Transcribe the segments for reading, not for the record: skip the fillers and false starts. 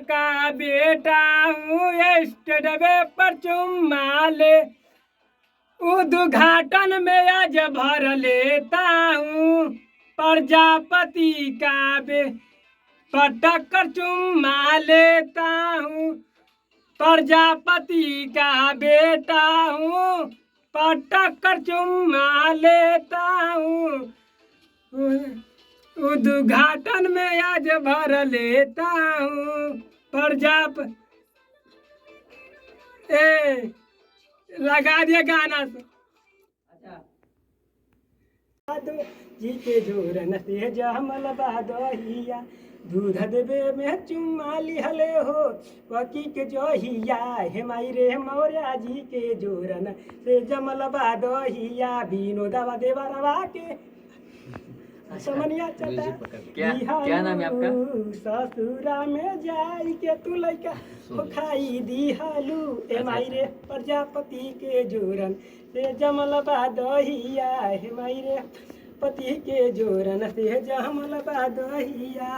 का बेटा हूँ, स्टेडवे पर चुम्मा ले उद्घाटन में आज भर लेता हूँ। प्रजापति का पटक कर चुम्मा लेता हूँ। प्रजापति का बेटा हूँ, पटक कर चुम्मा लेता हूँ। उद्घाटन में आज भर लेता हूँ। प्रजापति लगा दिया गाना से। जी के जोरन से जमल बादहिया, दूध देवे में चुम्मा लिहले हो पकी के जहिया। हे माई रे मौर्या जी के जोरन से जमल बादहिया, विनोदवा देवरवा के समनिया चटा। क्या नाम है आपका? ससुरा में जाई के तू लइका खाई दिहलू। हे माई रे प्रजापति के जोरन से जमल बादहिया, हे माई रे पति के जोरन से जमल बादहिया।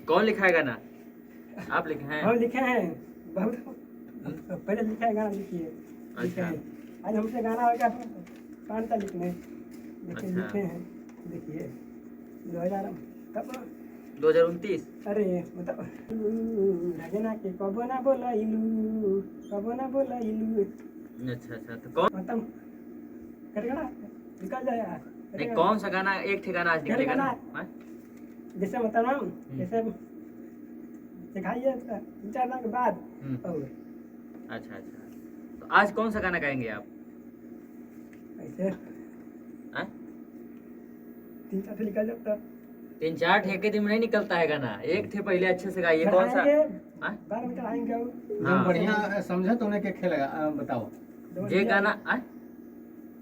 कौन लिखा है गाना? आप लिखे हैं? हम लिखे हैं, बहुत पहले लिखा है गाना, लिखिए। अच्छा। आज हमसे गाना होगा 5 साल लिखने लिखे हैं। देखिए 2000 कब 2029। अरे मतलब रजना के कबो ना बोलाइलू, कबो ना बोलाइलू। अच्छा तो कौन मतलब करेगा निकल जाएगा। नहीं, कौन सा गाना? एक ठिकाना आज निकलेगा ना? जैसे मतलब जैसे सिखाइए 4 दिन के बाद। और अच्छा तो आज कौन सा गाना गाएंगे आप? ऐसे 3-4 निकल जाता। 3-4 ठेके दिन में नहीं निकलता है गाना। एक थे पहले अच्छे से गाइए। कौन सा? 12 मीटर आएंगे। हाँ बढ़िया समझा तुमने के खेलेगा, बताओ ये गाना।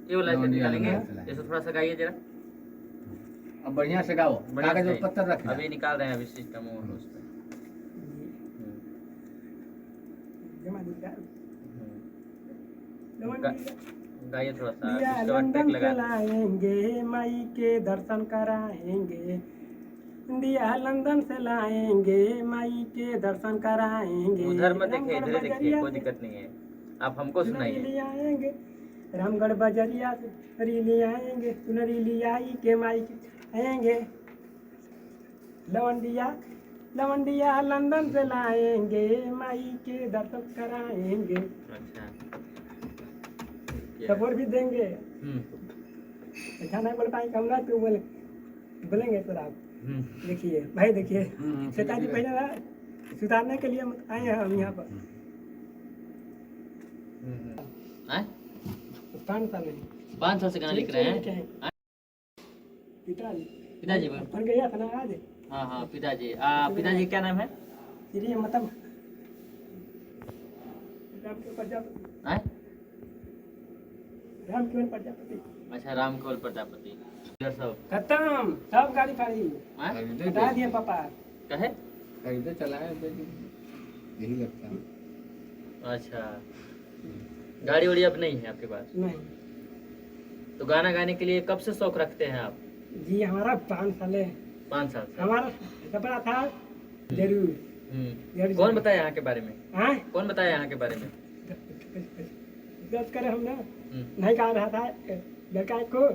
ये वाला निकालेंगे, जैसे थोड़ा सा गाइए जरा। अब बढ़िया से गाओ, कागज और पत्थर रख। अभी निकाल रहे हैं, अभी सिस्टम उस पे। गाइए थोड़ा सा। लंदन चलाएंगे, माई के दर्शन कराएंगे। इंडिया लंदन से लाएंगे, माई के दर्शन कराएंगे। उधर मत देखिए, इधर देखिए, कोई दिक्कत नहीं है। आप हमको सुनाइए। आएंगे रामगढ़ बजरिया से रीली आएंगे, सुनरी लियाई के माई के आएंगे। लवंडिया लंदन से लाएंगे, माई के दर्शन कराएंगे। अच्छा सपोर्ट भी देंगे। अच्छा नहीं बोल पाएंगे हम ना, तो बोलेंगे सर आप। देखिए भाई, देखिए सीताजी पहले ना सुधारने के लिए आए हैं हम यहाँ पर। 5 साल से गाना लिख रहे हैं। पिताजी बन गया था ना आज। हाँ पिताजी। पिताजी क्या नाम है? मतलब राम केवल प्रजापति। अच्छा, राम केवल प्रजापति। खत्म सब गाड़ी फाड़ी हटा दिए पापा। कहे खरीदे चलाए यही लगता है। अच्छा, गाड़ी वाड़ी अब नहीं है आपके पास? नहीं। तो गाना गाने के लिए कब से शौक रखते हैं आप? जी हमारा 5 साल है। 5 साल से हमारा सपना था जरूर। कौन बताया यहाँ के बारे में? कौन बताया यहाँ के बारे में? जज करे हम ना नहीं कहा रहा था लड़का को।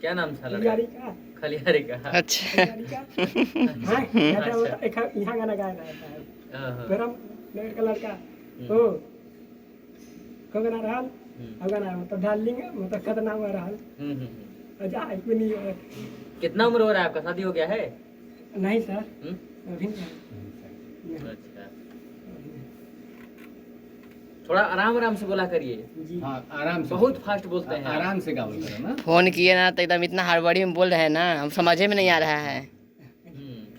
क्या नाम था लड़का का? खलियारी का। अच्छा यहाँ गाना गाया था गरम लड़का हो को गाना रहल। अब गाना मतलब डार्लिंग मतलब खतना हुआ रहल। अच्छा नहीं। कितना उम्र हो रहा है आपका? शादी हो गया है? नहीं सर, अभी नहीं। अच्छा, थोड़ा आराम से बोला करिए। हाँ आराम से, बहुत फास्ट बोलते हैं। आराम से गाओ ना। फोन किए ना तो एकदम इतना हड़बड़ी में बोल रहे हैं ना, हम समझे में नहीं आ रहा है।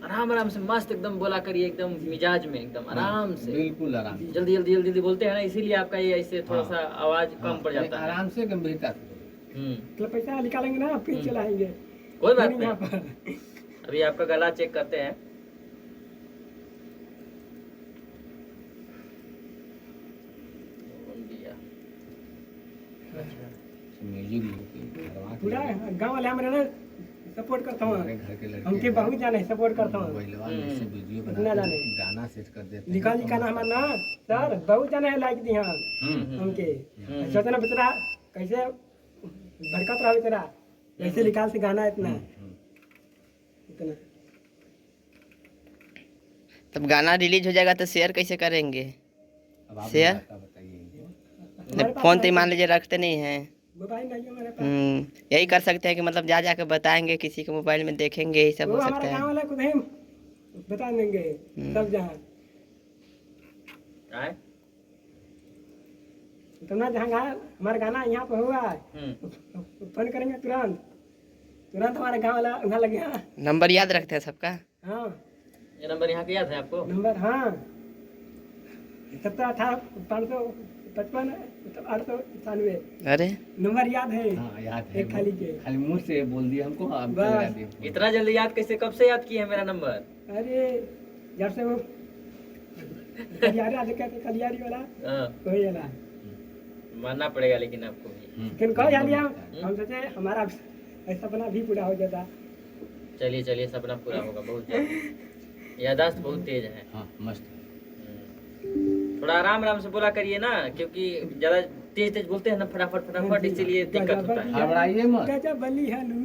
आराम से मस्त एकदम बोला करिए, एकदम मिजाज में, एकदम आराम से। बिल्कुल आराम। जल्दी बोलते हैं ना, इसीलिए आपका ये ऐसे थोड़ा सा आवाज कम पड़ जाता है। आराम से गंभीरता से। तो पैसा निकालेंगे ना फिर चलाएंगे। कोई बात नहीं। अभी आपका गला चेक करते हैं। पूरा गाँव वाले हमारे ना सब सपोर्ट करता हूँ। हमारे घर के लड़के हमके बहुत जाने सपोर्ट करता हूँ। मोबाइलवा में से वीडियो इतना बना जाने। के गाना सेट कर देते हैं। लिखा लिखा ना हमारा ना सर बहुत जाने है लाइक दी हाँ हमके सोचना बेचारा कैसे भड़कत रहा बेचारा कैसे निकाल से गाना इतना इतना। तब गाना रिलीज हो जाएगा तो शेयर कैसे करेंगे? अब आप शेयर? बताइए। फोन तो मान लीजिए रखते नहीं हैं। मोबाइल नहीं है हमारे पास। यही कर सकते हैं कि मतलब जा जाके बताएंगे, किसी के मोबाइल में देखेंगे, यही सब वो हो हमारा सकता गाँव है। वाला को नहीं बता देंगे सब जहाँ आए? तुमने जहाँ हमारा गाना यहाँ पे हुआ है फोन करेंगे तुरंत तुरंत हमारे गाँव वाला वहाँ लगे हाँ नंबर याद रखते हैं सबका? हाँ ये नंबर यहाँ का याद है आपको? नंबर हाँ 77 555 897 अरे नंबर याद है। हाँ याद है। एक खाली के खाली मुंह से बोल दिए हमको, आप बस। लगा दिए। इतना जल्दी याद कैसे, कब से याद किए है मेरा नंबर? अरे जब से वो कलियारी आते कहते कलियारी वाला हाँ, वही वाला मानना पड़ेगा लेकिन आपको भी। लेकिन कह लिया हम सोचे हमारा ऐसा सपना भी पूरा हो जाता। चलिए चलिए, सपना पूरा होगा बहुत जल्द। याददाश्त बहुत तेज है। हाँ मस्त। थोड़ा आराम आराम से बोला करिए ना, क्योंकि ज्यादा तेज तेज बोलते हैं ना फटाफट फटाफट, इसीलिए दिक्कत होता है। हड़बड़ाइए मत। गजब बली हलू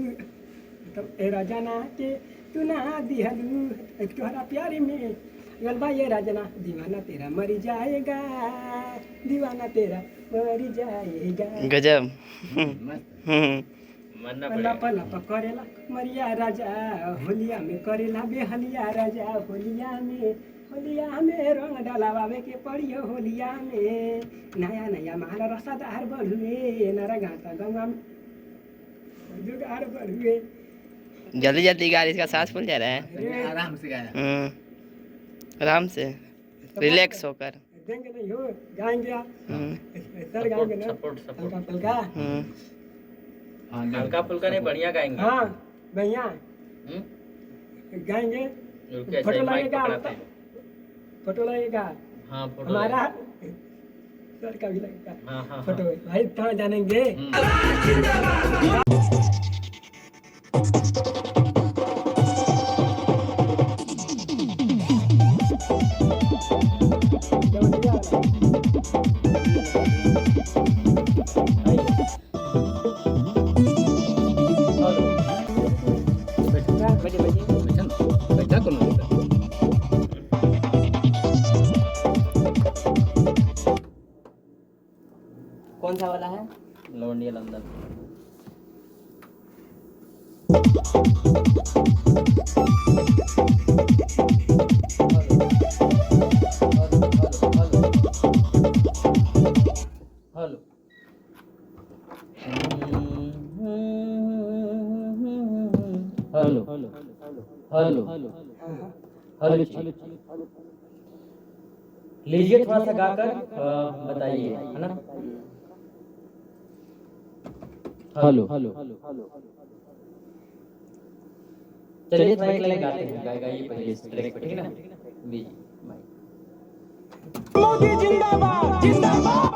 तब ए राजना के तू ना दी हलू तुम्हारा प्यारी में गलबा ये राजना दीवाना तेरा मर जाएगा दीवाना तेरा मर जाएगा। गजब। मस्त। मानना पल्ला पड़ेगा। पल्ला करेला मरिया राजा होलिया में करेला बेहलिया राजा होलिया में रंग डलावे के पड़ियो होलिया में नया नया माल रसादार बढ़ुए नरा गाता गंगा में जुगाड़ बढ़ुए। जल्दी जल्दी गाड़ी, इसका सांस फूल जा रहा है। अरे आराम से गाना। आराम से रिलैक्स होकर। देंगे नहीं हो गाएंगे आप सर गाएंगे ना सपोर्ट हल्का सपोर्ट। फुल्का हाँ हल्का फुल्का नहीं, बढ़िया गाएंगे। हाँ भैया हम्म? गाएंगे रुकिए, फोटो अच्छा माइक लगेगा पकड़ाते हैं। फोटो लगेगा हाँ फोटो हमारा लगेगा। सर का भी लगेगा हाँ हाँ फोटो हाँ। भाई थोड़ा जानेंगे। बैठा कौन है? कौन सा वाला है? लवंडिया London. Hello hello hello hello hello, लीजिए थोड़ा सा गाकर बताइए, है ना? हेलो हेलो, चलिए थोड़ा एक लाइन गाते हैं, गाइए पहले इस ट्रैक पे, ठीक है ना? लीजिए माइक। मोदी जिंदाबाद जिंदाबाद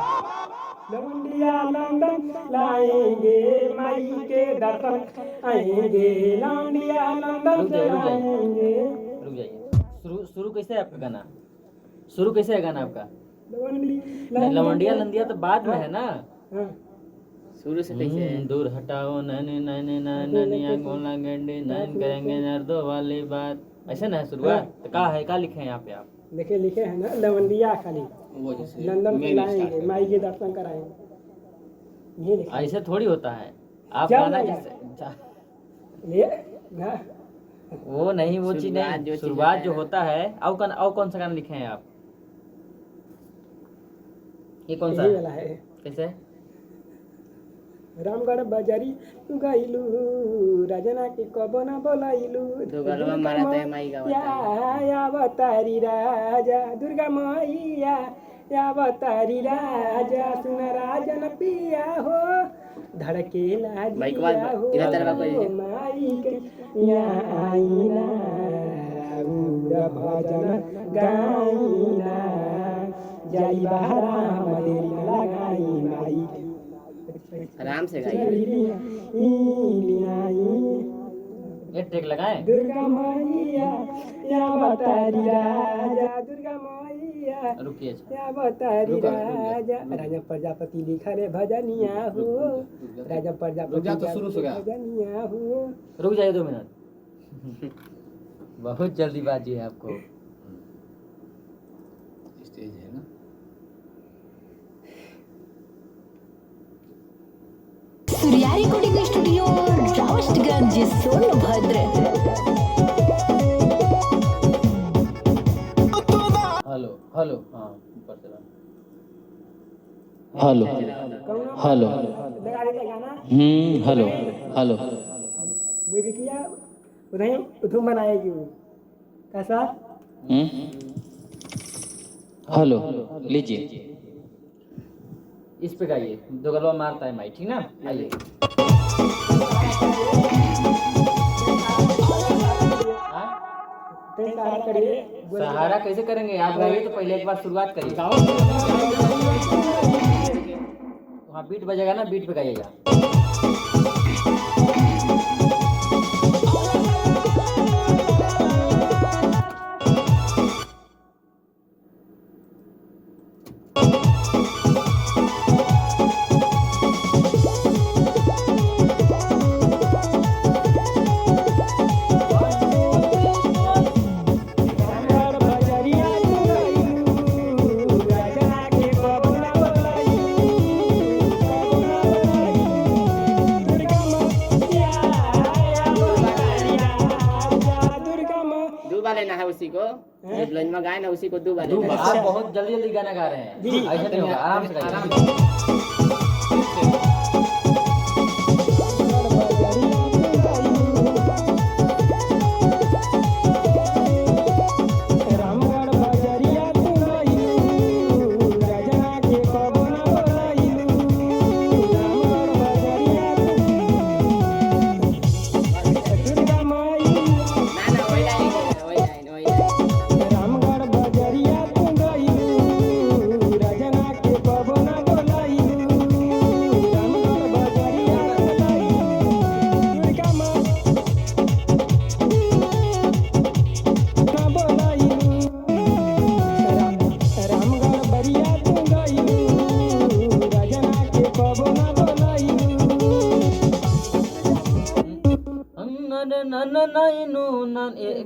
लौंडिया लंदन लाएंगे माई के दर्शन आएंगे लौंडिया लंदन से आएंगे। रुक जाइए। शुरू कैसे है आपका गाना? शुरू कैसे है गाना आपका? लवंडिया लंदिया तो बाद में है ना? हाँ, शुरू से कैसे है? दूर हटाओ नैने नैने नैनिया गोला गंडे नैन करेंगे नर्दो वाली बात, ऐसे ना है शुरुआत? तो का है, का लिखे हैं यहाँ पे आप? देखिए लिखे हैं ना लवंडिया खाली वो जैसे लंदन से main start लाएंगे है। माई के दर्शन कराएंगे ये लिखा ऐसे थोड़ी होता है। आप क्या गाना लगा? जिस ये ना वो नहीं, वो चीज शुरुआत जो नहीं, चीज शुरुआत होता जो है। होता है। और कौन सा गाना लिखे हैं आप? ये कौन सा यही है? वाला है। कैसे? रामगढ़ बाजारी गइलू राजना के कबो ना बोलाइलू दो गलवा मारा तो है माई गावता है। या अवतारी राजा दुर्गा मैया या अवतारी राजा सुन राजन पिया हो धड़केला माइक वाल जिया हो इधर तरफ कोई माई के या आईना राउर भजन गाईना जाई बहरा मदेरी लगाई माई आराम से गाइए। ये टेक लगाए। दुर्गा मैया या बतारी राजा, दुर्गा मैया रुकिए। या बतारी राजा। राजा प्रजापति लिखा रे भजनिया हो, राजा प्रजापति रुक जा तो शुरू से गया। भजनिया हो। रुक जाइए 2 मिनट। बहुत जल्दीबाजी है आपको। स्टेज है ना। Surya recording studio रावस्टगंज Sonbhadra. Hello hello, हाँ ऊपर चला। हेलो हेलो, लगा देते गाना। Hello hello. बिटिया उन्हें उधम बनाएगी वो। कैसा? हेलो लीजिए। इस पे गाइए, 2 गलवा मारता है माइक, ठीक ना? आइए। सहारा करिए। सहारा कैसे करेंगे? आप गाइए तो पहले एक बार शुरुआत करिए। वहाँ बीट बजेगा ना, बीट पे गाइएगा। लेना है उसी को, जब लंच में गाए ना उसी को 2 बार लेना है। आप बहुत जल्दी जल्दी गाना गा रहे हैं, ऐसा नहीं होगा, आराम से गाइए।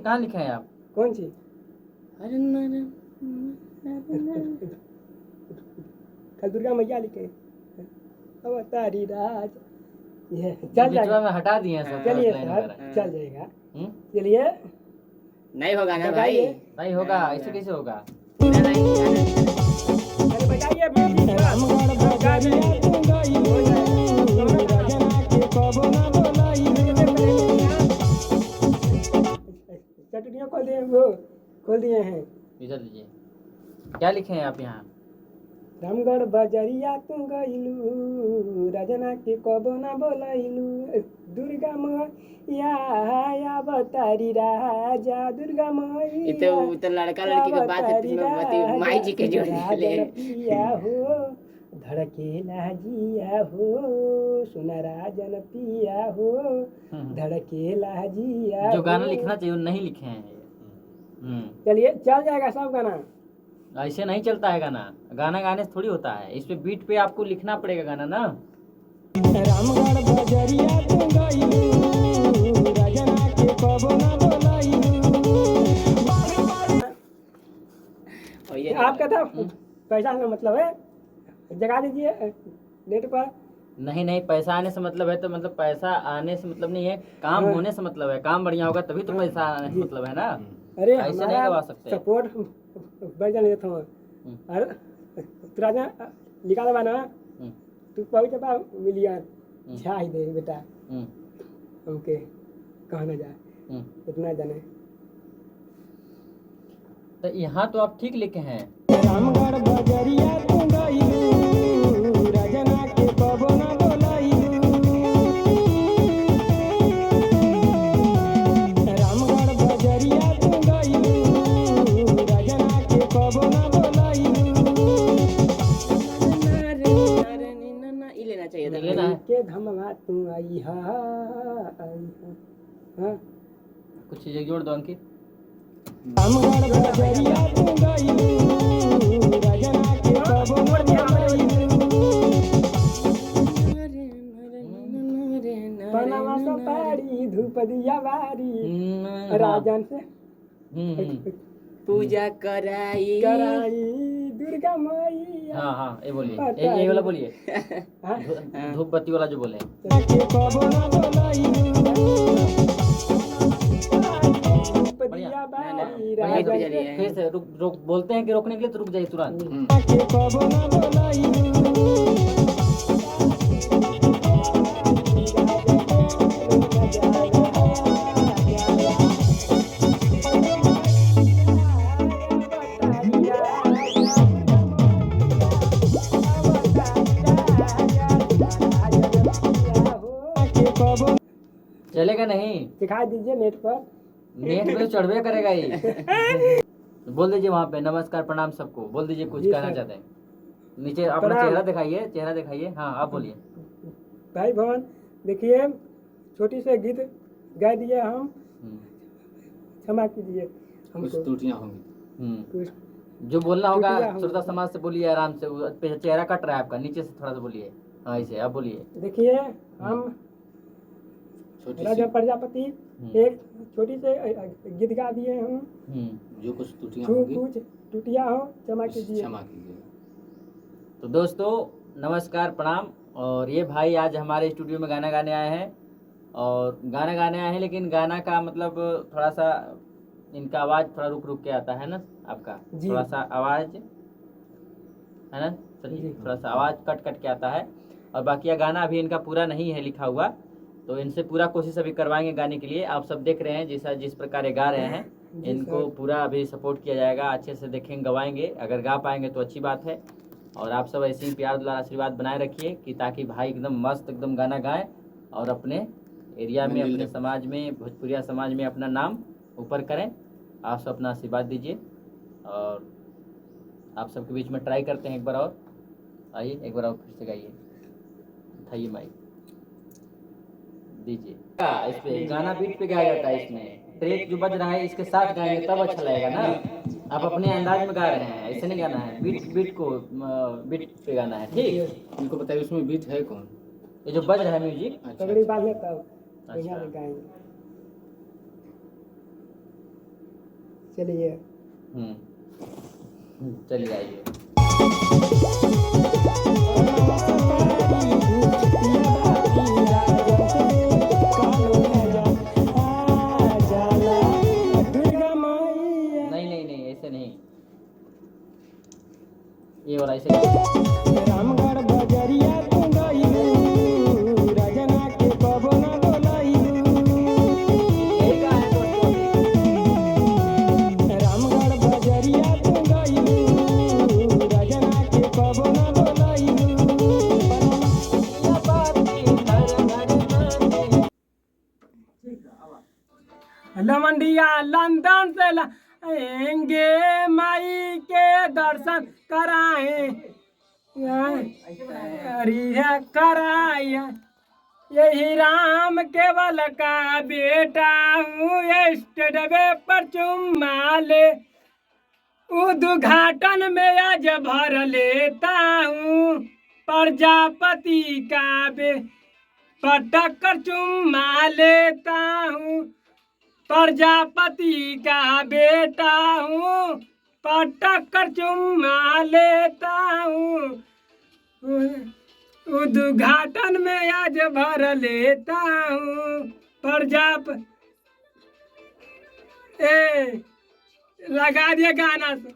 कहाँ लिखे हैं आप? कौन सी? कल दुर्गा मैया लिखे। अवतारी राज। ये चल जाएगा। में हटा दिए हैं सब। चलिए सर, चल जाएगा। चलिए। नहीं होगा ना भाई, नहीं होगा, ऐसे कैसे होगा? अरे बताइए रामगढ़ बजारिया तू गई हो जाए राजना के कबो ना बोलाई। चटनियाँ खोल दिए, वो खोल दिए हैं। इधर दीजिए। क्या लिखे हैं आप यहाँ? रामगढ़ बजरिया तू गइलू राजना के कबो ना बोलाइलू। दुर्गा मैया या बतारी राजा, दुर्गा मैया तो लड़का लड़की के बात है, माई जी के जोड़ ले पिया हो धड़केला जिया हो, सुना राजन पिया हो धड़केला जिया। जो गाना लिखना चाहिए वो नहीं लिखे हैं। चलिए चल जाएगा सब गाना। ऐसे नहीं चलता है गाना, गाना गाने से थोड़ी होता है, इस पे बीट पे आपको लिखना पड़ेगा गाना ना। रामगढ़ बजरिया तू गइलू राजना के कबो ना बोलाइलू। आपका था पैसा का मतलब है, जगा दीजिए नेट पर। नहीं नहीं, पैसा आने से मतलब है तो मतलब पैसा आने से मतलब नहीं है, काम होने से मतलब है। काम बढ़िया होगा तभी तो पैसा आने से मतलब है ना। अरे ऐसे नहीं गवा सकते। सपोर्ट बढ़ जाने देता हूँ। अरे तू राजा लिखा दबा ना, तू पहुँच जा मिलियन झा ही दे बेटा हमके कहना जाए इतना जाने। तो यहाँ तो आप ठीक लिखे हैं। रामगढ़ बजरिया तू गइलू राजना के कबो ना बोलाइलू। रामगढ़ बजरिया तू गइलू राजना के कबो ना बोलाइलू। ई लेना चाहिए था। लेना है। के धमवा तू आई हा हाँ कुछ चीजें जोड़ दो अंकित। रामगढ़ बजरिया तू गइलू, रजना के कबो न बोलइलू। बनवा सपारी धूप दिया बारी, राजन से पूजा कराई कराई दुर्गा मैया। हाँ हाँ ये बोलिए, ये वाला बोलिए, धूप बत्ती वाला जो बोले। के कबो न बोलइलू, धूप दिया बारी, राजन से फिर से रुक रुक बोलते हैं कि रोकने के लिए, तो रुक जाइए तुरंत। के कबो न बोलइलू। चलेगा नहीं, दिखा दीजिए नेट पर। नेट पे तो चढ़वे करेगा ही। बोल दीजिए वहाँ पे नमस्कार प्रणाम सबको, बोल दीजिए कुछ जी कहना सर। चाहते हैं। नीचे अपना प्रणाम। चेहरा दिखाइए, चेहरा दिखाइए। हाँ आप बोलिए। भाई भवन देखिए, छोटी से गीत गा दिए हम, क्षमा कीजिए कुछ हमको। त्रुटियां होंगी। कुछ जो बोलना होगा त्रुटियां होंगी। श्रोता समाज से बोलिए आराम से, वो पे चेहरा कट रहा है आपका, नीचे से थोड़ा सा बोलिए। हाँ ऐसे आप बोलिए। देखिए, हम छोटी राजा सी प्रजापति एक छोटी से गीत गा दिए हम। जो कुछ त्रुटियां जो होंगी कुछ टूटिया हो क्षमा कीजिए। क्षमा कीजिए। तो दोस्तों नमस्कार प्रणाम। और ये भाई आज हमारे स्टूडियो में गाना गाने आए हैं, और गाना गाने आए हैं, लेकिन गाना का मतलब थोड़ा सा इनका आवाज़ थोड़ा रुक रुक के आता है ना आपका, जी। थोड़ा सा आवाज़ है ना सर, जी। थोड़ा सा आवाज़ कट कट के आता है। और बाकी यह गाना अभी इनका पूरा नहीं है लिखा हुआ, तो इनसे पूरा कोशिश अभी करवाएंगे गाने के लिए। आप सब देख रहे हैं जैसा जिस प्रकार ये गा रहे हैं, जी इनको सर। पूरा अभी सपोर्ट किया जाएगा, अच्छे से देखेंगे, गवाएंगे। अगर गा पाएंगे तो अच्छी बात है। और आप सब ऐसे ही प्यार दुलार आशीर्वाद बनाए रखिए कि ताकि भाई एकदम मस्त एकदम गाना गाएं और अपने एरिया में, अपने समाज में, भोजपुरिया समाज में अपना नाम ऊपर करें। आप सब अपना आशीर्वाद दीजिए, और आप सबके बीच में ट्राई करते हैं एक बार और। आइए एक बार और फिर से गाइए, उठाइए माइक दीजिए। इस पे गाना बीट पे गाया जाता है, इसमें ट्रैक जो बज रहा है इसके साथ गाएंगे तब अच्छा लगेगा ना। आप अपने अंदाज में गा रहे हैं, ऐसे नहीं गाना है, बीट को बीट पे गाना है, ठीक। इनको बताइए उसमें बीट है कौन? ये जो बज रहा है म्यूजिक, अच्छा पगड़ी बांध ले तब अच्छा। बढ़िया से गाएंगे। चलिए चलिए आइए। दुर्गा मैया नहीं नहीं नहीं ऐसे नहीं, ये वाला ऐसे नहीं। रामगढ़ बजरिया तू गइलू, रजना के कबो न बोलइलू। यही गा है दोस्तों अभी। रामगढ़ बजरिया तू गइलू, रजना के कबो न बोलइलू। लमंडिया लंदन से लाएंगे, माई के दर्शन कराए कराया। यही राम केवल का बेटा हूँ, स्टेडवे पर चुम्मा ले उद्घाटन में आज भर लेता हूँ। प्रजापति का पटक कर चुम्मा लेता हूँ। प्रजापति का बेटा हूँ, पटक कर चुम्मा लेता हूँ। उद्घाटन में आज भर लेता हूँ। प्रजापति लगा दिया गाना से।